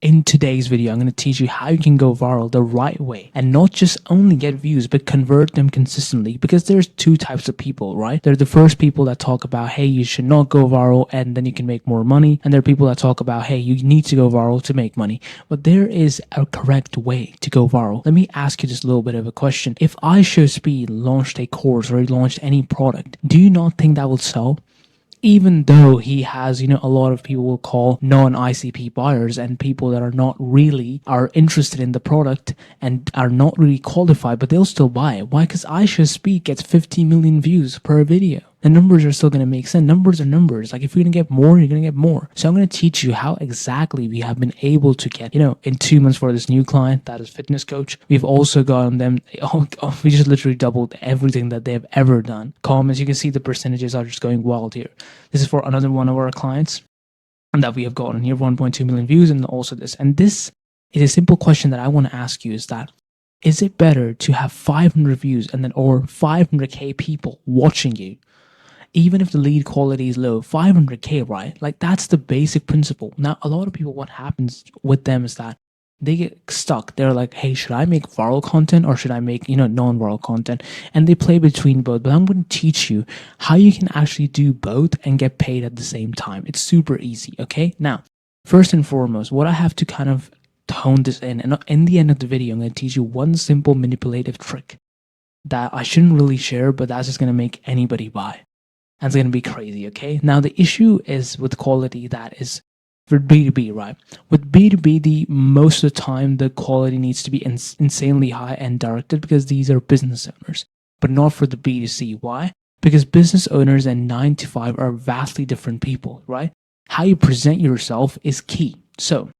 In today's video, I'm going to teach you how you can go viral the right way and not just only get views, but convert them consistently. Because there's two types of people, right? There are the first people that talk about, hey, you should not go viral and then you can make more money. And there are people that talk about, hey, you need to go viral to make money. But there is a correct way to go viral. Let me ask you just a little bit of a question. If iShowSpeed launched a course or launched any product, do you not think that will sell? Even though he has, a lot of people will call non-ICP buyers and people that are not really are interested in the product and are not really qualified, but they'll still buy it. Why? Because iShowSpeed gets 50 million views per video. The numbers are still going to make sense. Numbers are numbers. Like if you're going to get more, you're going to get more. So I'm going to teach you how exactly we have been able to get, in 2 months for this new client that is Fitness Coach. We've also gotten them, we just literally doubled everything that they've ever done. Comments, you can see the percentages are just going wild here. This is for another one of our clients that we have gotten here, 1.2 million views, and also this. And this is a simple question that I want to ask you is that, is it better to have 500 views and then or 500k people watching you? Even if the lead quality is low, 500k, right? Like that's the basic principle. Now, a lot of people, what happens with them is that they get stuck. They're like, hey, should I make viral content or should I make, non-viral content? And they play between both. But I'm going to teach you how you can actually do both and get paid at the same time. It's super easy, okay? Now, first and foremost, what I have to kind of tone this in, and in the end of the video, I'm going to teach you one simple manipulative trick that I shouldn't really share, but that's just going to make anybody buy. And it's going to be crazy, okay? Now, the issue is with quality that is for B2B, right? With B2B, most of the time, the quality needs to be insanely high and directed because these are business owners, but not for the B2C. Why? Because business owners and 9 to 5 are vastly different people, right? How you present yourself is key. So,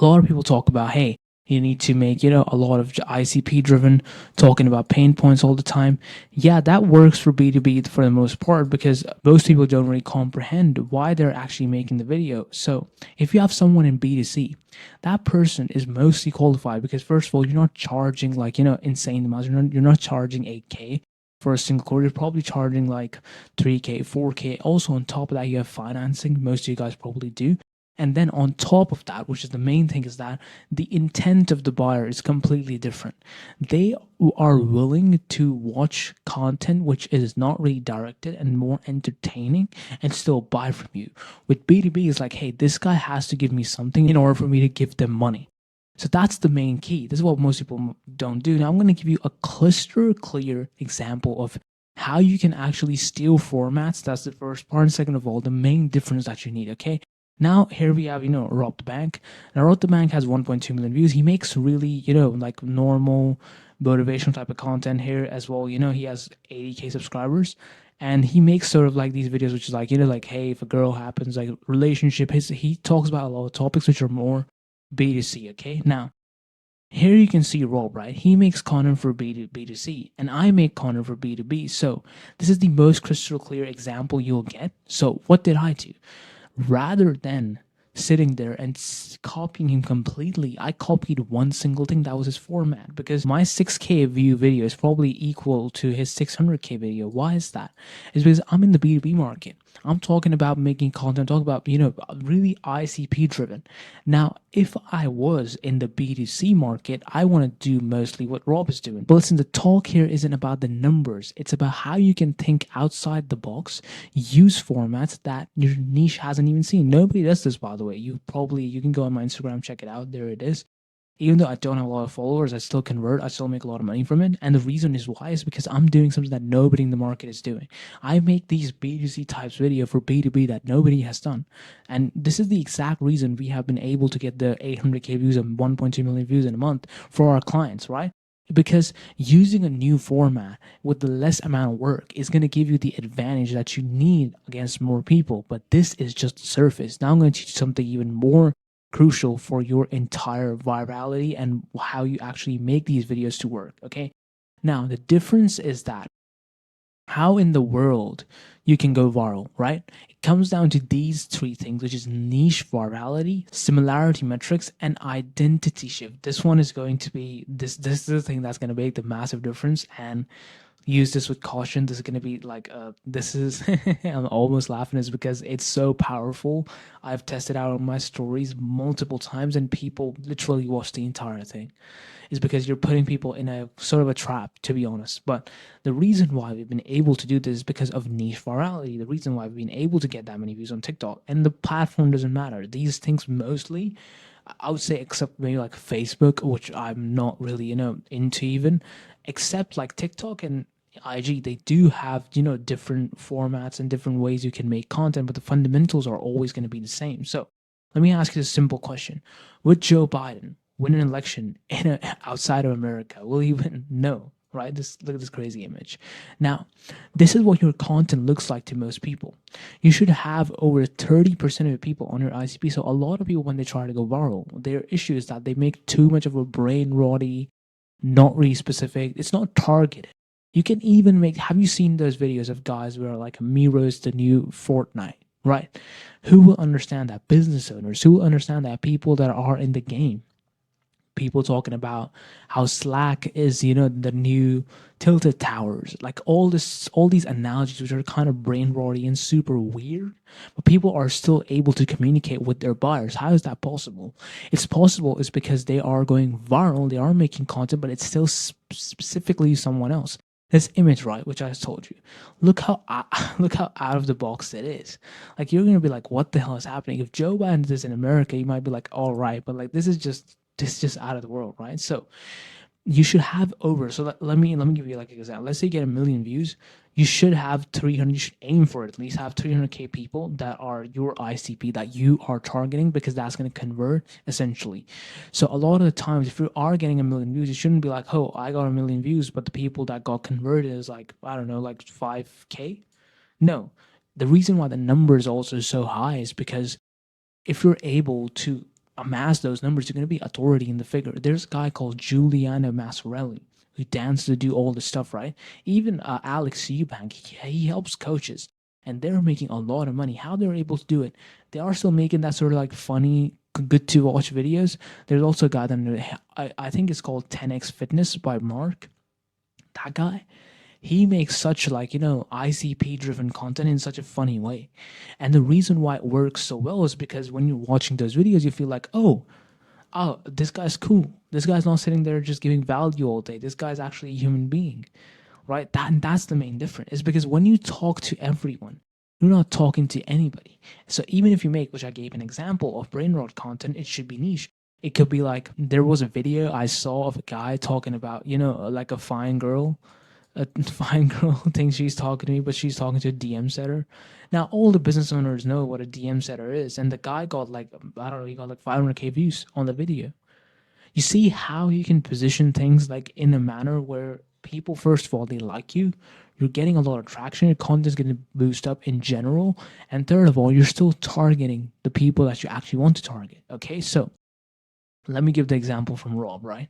a lot of people talk about, hey, you need to make, a lot of ICP driven, talking about pain points all the time. Yeah, that works for B2B for the most part because most people don't really comprehend why they're actually making the video. So if you have someone in B2C, that person is mostly qualified because first of all, you're not charging like, insane amounts. You're not charging 8K for a single course. You're probably charging like 3K, 4K. Also on top of that, you have financing. Most of you guys probably do. And then on top of that, which is the main thing, is that the intent of the buyer is completely different. They are willing to watch content which is not really directed and more entertaining and still buy from you. With B2B, it's like, hey, this guy has to give me something in order for me to give them money. So that's the main key. This is what most people don't do. Now I'm going to give you a crystal clear example of how you can actually steal formats. That's the first part. And second of all, the main difference that you need, okay? Now here we have, Rob the Bank. Now Rob the Bank has 1.2 million views. He makes really, like normal motivational type of content here as well. He has 80k subscribers. And he makes sort of like these videos, which is like, like, hey, if a girl happens, like relationship, he talks about a lot of topics which are more B2C, okay? Now, here you can see Rob, right? He makes content for B2C, and I make content for B2B. So this is the most crystal clear example you'll get. So what did I do? Rather than sitting there and copying him completely, I copied one single thing. That was his format, because my 6k view video is probably equal to his 600k video. Why is that? It's because I'm in the B2B market. I'm talking about making content, talking about, really ICP driven. Now, if I was in the B2C market, I want to do mostly what Rob is doing. But listen, the talk here isn't about the numbers. It's about how you can think outside the box, use formats that your niche hasn't even seen. Nobody does this, by the way. You can go on my Instagram, check it out. There it is. Even though I don't have a lot of followers, I still convert. I still make a lot of money from it. And the reason is why is because I'm doing something that nobody in the market is doing. I make these B2C types video for B2B that nobody has done. And this is the exact reason we have been able to get the 800k views and 1.2 million views in a month for our clients, right? Because using a new format with the less amount of work is going to give you the advantage that you need against more people. But this is just the surface. Now I'm going to teach you something even more crucial for your entire virality and how you actually make these videos to work, okay? Now, the difference is that how in the world you can go viral, right? It comes down to these three things, which is niche virality, similarity metrics, and identity shift. This one is going to be, this is the thing that's going to make the massive difference. And use this with caution. This is going to be like, this is, I'm almost laughing, is because it's so powerful. I've tested out on my stories multiple times and people literally watch the entire thing. Is because you're putting people in a sort of a trap, to be honest. But the reason why we've been able to do this is because of niche virality. The reason why we've been able to get that many views on TikTok, and the platform doesn't matter. These things mostly, I would say, except maybe like Facebook, which I'm not really, into even, except like TikTok and IG, they do have, different formats and different ways you can make content, but the fundamentals are always going to be the same. So let me ask you a simple question. Would Joe Biden win an election outside of America? Will he win? No, right? Look at this crazy image. Now, this is what your content looks like to most people. You should have over 30% of the people on your ICP. So a lot of people, when they try to go viral, their issue is that they make too much of a brain rotty, not really specific. It's not targeted. You can even make, have you seen those videos of guys where like Miro's the new Fortnite, right? Who will understand that? Business owners. Who will understand that? People that are in the game. People talking about how Slack is, the new Tilted Towers, like all these analogies which are kind of brain rotty and super weird, but people are still able to communicate with their buyers. How is that possible? It's possible is because they are going viral, they are making content, but it's still specifically someone else. This image, right, which I told you, look how look how out of the box it is. Like, you're gonna be like, what the hell is happening? If Joe Biden did this in America, you might be like, all right, but like this is just out of the world, right? So you should have over. So let me give you like an example. Let's say you get 1 million views, you should have 300. You should aim for at least have 300K people that are your ICP that you are targeting, because that's going to convert essentially. So a lot of the times, if you are getting 1 million views, you shouldn't be like, oh, I got 1 million views, but the people that got converted is like, I don't know, like 5K. No, the reason why the number is also so high is because if you're able to amass those numbers, you're going to be authority in the figure. There's a guy called Giuliano Massarelli who dances to do all this stuff, right? Even Alex Eubank, he helps coaches, and they're making a lot of money. How they're able to do it? They are still making that sort of like funny, good to watch videos. There's also a guy that I think it's called 10x Fitness by Mark. That guy, he makes such like ICP driven content in such a funny way, and the reason why it works so well is because when you're watching those videos, you feel like, oh, this guy's cool. This guy's not sitting there just giving value all day. This guy's actually a human being, right? That's the main difference. Is because when you talk to everyone, you're not talking to anybody. So even if you make, which I gave an example of brain rot content, it should be niche. It could be like, there was a video I saw of a guy talking about, like a fine girl thinks she's talking to me, but she's talking to a DM setter. Now, all the business owners know what a DM setter is, and the guy got like, I don't know, he got like 500K views on the video. You see how you can position things like in a manner where people, first of all, they like you. You're getting a lot of traction. Your content is going to boost up in general, and third of all, you're still targeting the people that you actually want to target. Okay, so let me give the example from Rob. Right,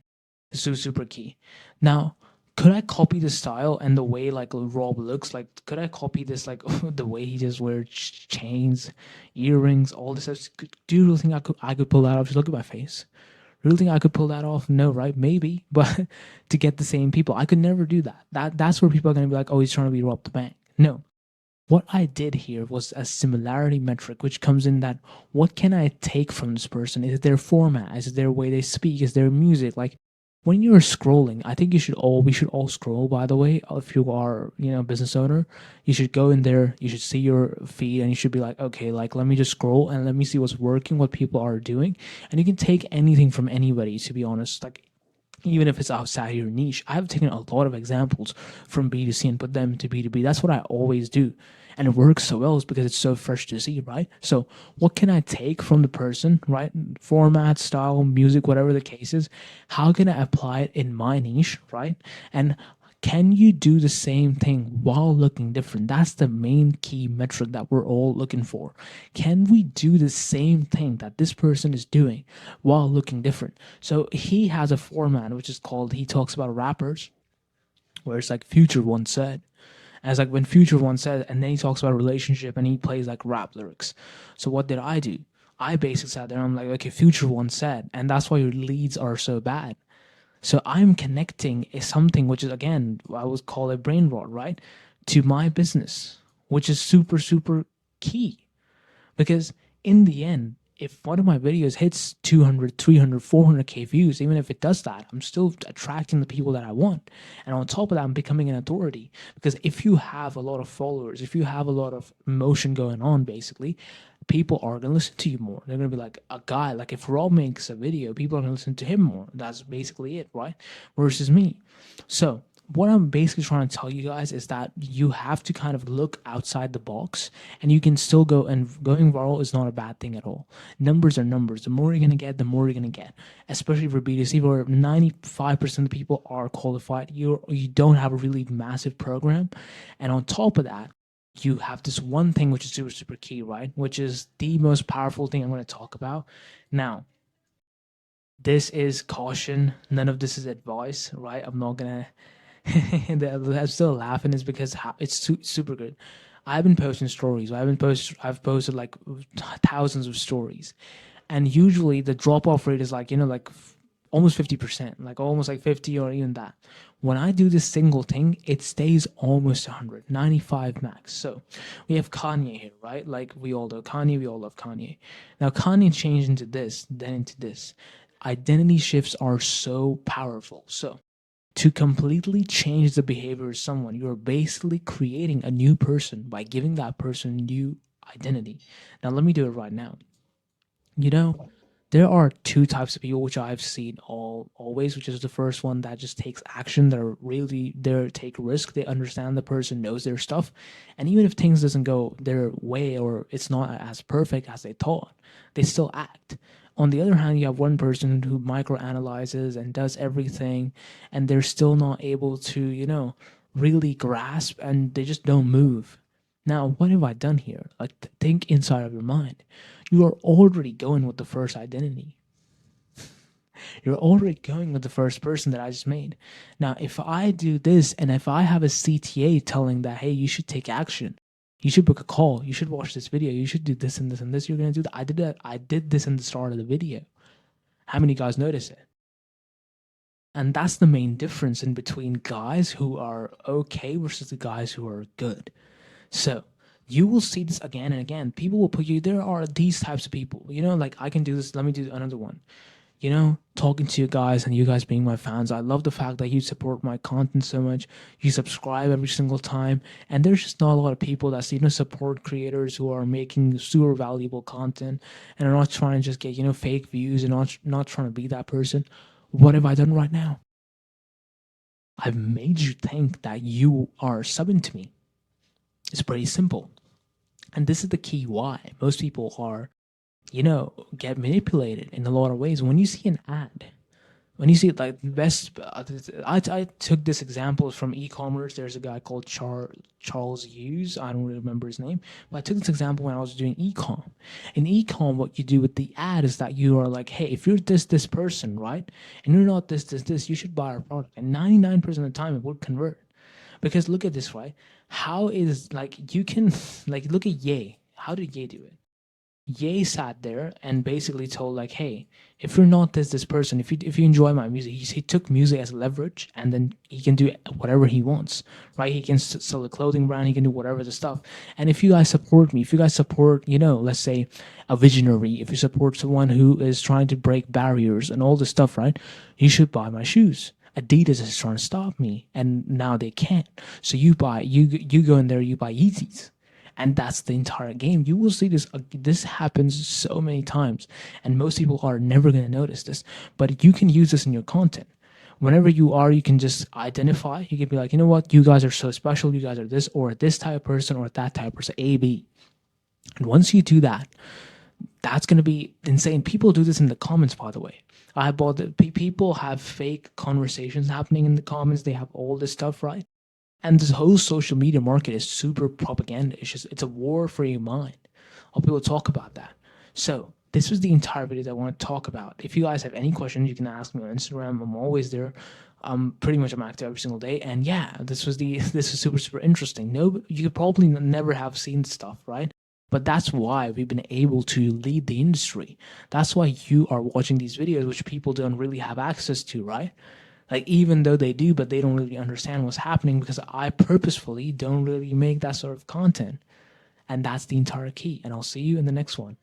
this is super key. Now, could I copy the style and the way like Rob looks? Like, could I copy this, like the way he just wears chains, earrings, all this stuff? Do you really think I could pull that off? Just look at my face. Really think I could pull that off? No, right? Maybe, but to get the same people, I could never do that. That's where people are gonna be like, oh, he's trying to be Rob the Bank. No, what I did here was a similarity metric, which comes in that what can I take from this person? Is it their format? Is it their way they speak? Is their music? Like, when you're scrolling, I think we should all scroll, by the way. If you are, a business owner, you should go in there, you should see your feed, and you should be like, okay, like, let me just scroll and let me see what's working, what people are doing. And you can take anything from anybody, to be honest. Like, even if it's outside your niche. I've taken a lot of examples from B2C and put them to B2B. That's what I always do. And it works so well is because it's so fresh to see, right? So what can I take from the person, right? Format, style, music, whatever the case is. How can I apply it in my niche, right? And can you do the same thing while looking different? That's the main key metric that we're all looking for. Can we do the same thing that this person is doing while looking different? So he has a format which is called, he talks about rappers, where it's like Future once said. And it's like when Future once said, and then he talks about relationship and he plays like rap lyrics. So what did I do? I basically sat there and I'm like, okay, Future once said, and that's why your leads are so bad. So I'm connecting something which is, again, I would call it brain rot, right? To my business, which is super, super key. Because in the end, if one of my videos hits 200, 300, 400K views, even if it does that, I'm still attracting the people that I want. And on top of that, I'm becoming an authority. Because if you have a lot of followers, if you have a lot of emotion going on, basically, people are going to listen to you more. They're going to be like a guy, like if Rob makes a video, people are going to listen to him more. That's basically it, right? Versus me. So, what I'm basically trying to tell you guys is that you have to kind of look outside the box, and you can still go, and going viral is not a bad thing at all. Numbers are numbers. The more you're going to get, the more you're going to get, especially for B2C where 95% of the people are qualified. You don't have a really massive program. And on top of that, you have this one thing which is super, super key, right? Which is the most powerful thing I'm going to talk about. Now, this is caution. None of this is advice, right? I'm not going to I'm still laughing is because it's super good. I've been posting stories. I've posted like thousands of stories, and usually the drop off rate is like like almost 50%, like almost like 50 or even that. When I do this single thing, it stays almost 100, 95 max. So we have Kanye here, right? Like we all know Kanye, we all love Kanye. Now Kanye changed into this, then into this. Identity shifts are so powerful. So to completely change the behavior of someone, you're basically creating a new person by giving that person new identity. Now, let me do it right now. You know, there are two types of people which I've seen always, which is the first one that just takes action. They're really there, take risk. They understand the person, knows their stuff, and even if things doesn't go their way or it's not as perfect as they thought, they still act. On the other hand, you have one person who microanalyzes and does everything, and they're still not able to, really grasp, and they just don't move. Now, what have I done here? Like, think inside of your mind. You are already going with the first identity. You're already going with the first person that I just made. Now, if I do this and if I have a CTA telling that, hey, you should take action, you should book a call, you should watch this video, you should do this and this and this, you're going to do that. I did that. I did this in the start of the video. How many guys notice it? And that's the main difference in between guys who are okay versus the guys who are good. So you will see this again and again. People will put you, there are these types of people, like I can do this. Let me do another one. Talking to you guys and you guys being my fans. I love the fact that you support my content so much. You subscribe every single time. And there's just not a lot of people that, support creators who are making super valuable content and are not trying to just get, fake views and not trying to be that person. What have I done right now? I've made you think that you are subbing to me. It's pretty simple. And this is the key why most people are, get manipulated in a lot of ways. When you see an ad, when you see like the best, I took this example from e-commerce. There's a guy called Charles Hughes. I don't really remember his name, but I took this example when I was doing e-com. In e-com, what you do with the ad is that you are like, hey, if you're this person, right, and you're not this, you should buy our product. And 99% of the time, it would convert. Because look at this, right? How is like you can like look at Ye. How did Ye do it? Ye sat there and basically told like, hey, if you're not this person, if you enjoy my music, he took music as leverage, and then he can do whatever he wants, right? He can sell a clothing brand, he can do whatever the stuff. And if you guys support me, if you guys support, let's say a visionary, if you support someone who is trying to break barriers and all this stuff, right? You should buy my shoes. Adidas is trying to stop me, and now they can't. So you go in there, you buy Yeezys, and that's the entire game. You will see this. This happens so many times, and most people are never going to notice this. But you can use this in your content. Whenever you can just identify. You can be like, you know what, you guys are so special. You guys are this or this type of person or that type of person. A, B. And once you do that, that's going to be insane. People do this in the comments, by the way. I bought the people have fake conversations happening in the comments. They have all this stuff, right? And this whole social media market is super propaganda. It's a war for your mind. All people talk about that. So this was the entire video that I want to talk about. If you guys have any questions, you can ask me on Instagram. I'm always there. I'm active every single day. And yeah, this was super, super interesting. No, you could probably never have seen stuff, right? But that's why we've been able to lead the industry. That's why you are watching these videos, which people don't really have access to, right? Like, even though they do, but they don't really understand what's happening because I purposefully don't really make that sort of content. And that's the entire key. And I'll see you in the next one.